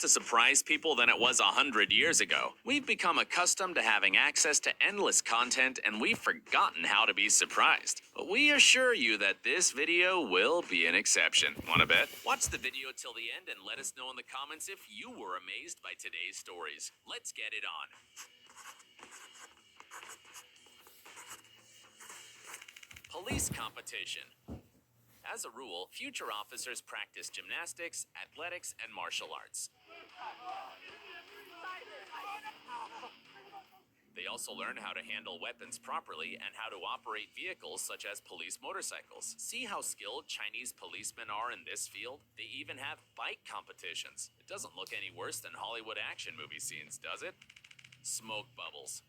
To surprise people than it was 100 years ago. We've become accustomed to having access to endless content and we've forgotten how to be surprised. But we assure you that this video will be an exception. Wanna bet? Watch the video till the end and let us know in the comments if you were amazed by today's stories. Let's get it on. Police competition. As a rule, future officers practice gymnastics, athletics, and martial arts. They also learn how to handle weapons properly and how to operate vehicles such as police motorcycles. See how skilled Chinese policemen are in this field? They even have bike competitions. It doesn't look any worse than Hollywood action movie scenes, does it? Smoke bubbles.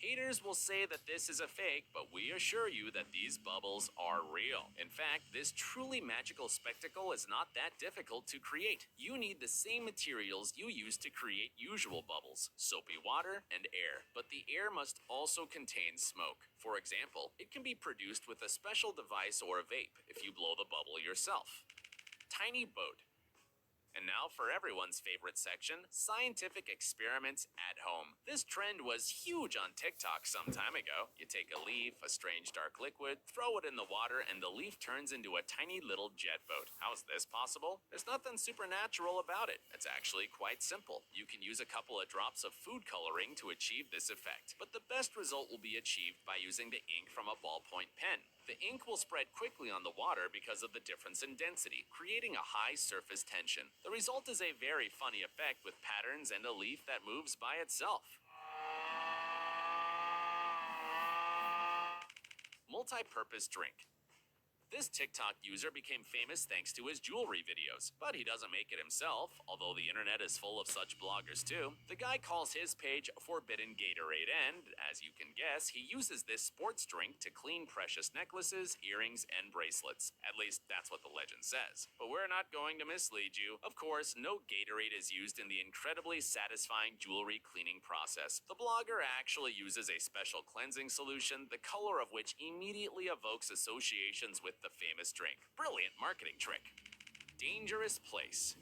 Haters will say that this is a fake, but we assure you that these bubbles are real. In fact, this truly magical spectacle is not that difficult to create. You need the same materials you use to create usual bubbles, soapy water and air. But the air must also contain smoke. For example, it can be produced with a special device or a vape if you blow the bubble yourself. Tiny boat. And now for everyone's favorite section, scientific experiments at home. This trend was huge on TikTok some time ago. You take a leaf, a strange dark liquid, throw it in the water, and the leaf turns into a tiny little jet boat. How is this possible? There's nothing supernatural about it. It's actually quite simple. You can use a couple of drops of food coloring to achieve this effect, but the best result will be achieved by using the ink from a ballpoint pen. The ink will spread quickly on the water because of the difference in density, creating a high surface tension. The result is a very funny effect with patterns and a leaf that moves by itself. Multi-purpose drink. This TikTok user became famous thanks to his jewelry videos, but he doesn't make it himself, although the internet is full of such bloggers too. The guy calls his page Forbidden Gatorade and, as you can guess, he uses this sports drink to clean precious necklaces, earrings, and bracelets. At least that's what the legend says. But we're not going to mislead you. Of course, no Gatorade is used in the incredibly satisfying jewelry cleaning process. The blogger actually uses a special cleansing solution, the color of which immediately evokes associations with the famous drink. Brilliant marketing trick. Dangerous place.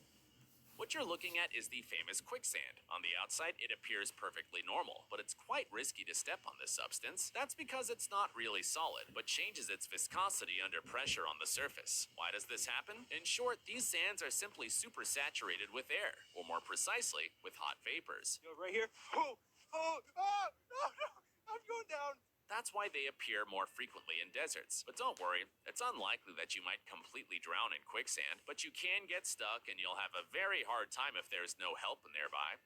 What you're looking at is the famous quicksand. On the outside, it appears perfectly normal, but it's quite risky to step on this substance. That's because it's not really solid, but changes its viscosity under pressure on the surface. Why does this happen? In short, these sands are simply supersaturated with air, or more precisely, with hot vapors. Right here. No, I'm going down. That's why they appear more frequently in deserts. But don't worry, it's unlikely that you might completely drown in quicksand, but you can get stuck and you'll have a very hard time if there's no help nearby.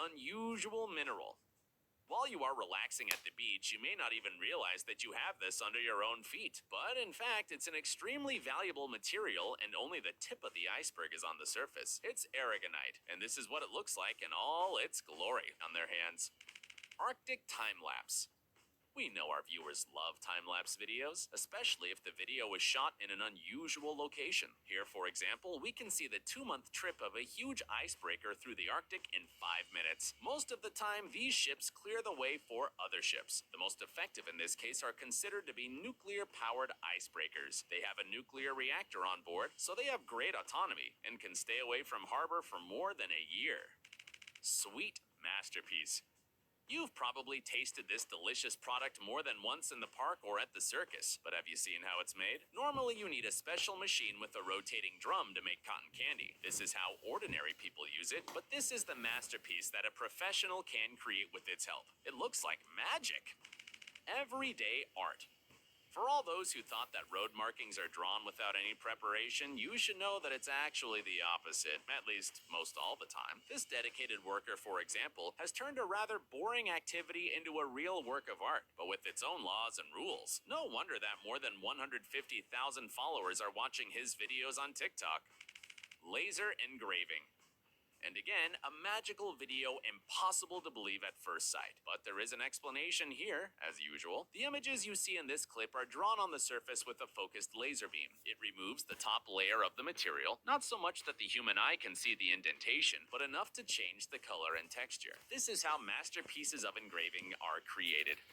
Unusual mineral. While you are relaxing at the beach, you may not even realize that you have this under your own feet. But in fact, it's an extremely valuable material and only the tip of the iceberg is on the surface. It's aragonite, and this is what it looks like in all its glory on their hands. Arctic time-lapse. We know our viewers love time-lapse videos, especially if the video was shot in an unusual location. Here, for example, we can see the 2-month trip of a huge icebreaker through the Arctic in 5 minutes. Most of the time, these ships clear the way for other ships. The most effective in this case are considered to be nuclear-powered icebreakers. They have a nuclear reactor on board, so they have great autonomy and can stay away from harbor for more than a year. Sweet masterpiece. You've probably tasted this delicious product more than once in the park or at the circus, but have you seen how it's made? Normally you need a special machine with a rotating drum to make cotton candy. This is how ordinary people use it, but this is the masterpiece that a professional can create with its help. It looks like magic. Everyday art. For all those who thought that road markings are drawn without any preparation, you should know that it's actually the opposite, at least most all the time. This dedicated worker, for example, has turned a rather boring activity into a real work of art, but with its own laws and rules. No wonder that more than 150,000 followers are watching his videos on TikTok. Laser engraving. And again, a magical video impossible to believe at first sight. But there is an explanation here, as usual. The images you see in this clip are drawn on the surface with a focused laser beam. It removes the top layer of the material, not so much that the human eye can see the indentation, but enough to change the color and texture. This is how masterpieces of engraving are created.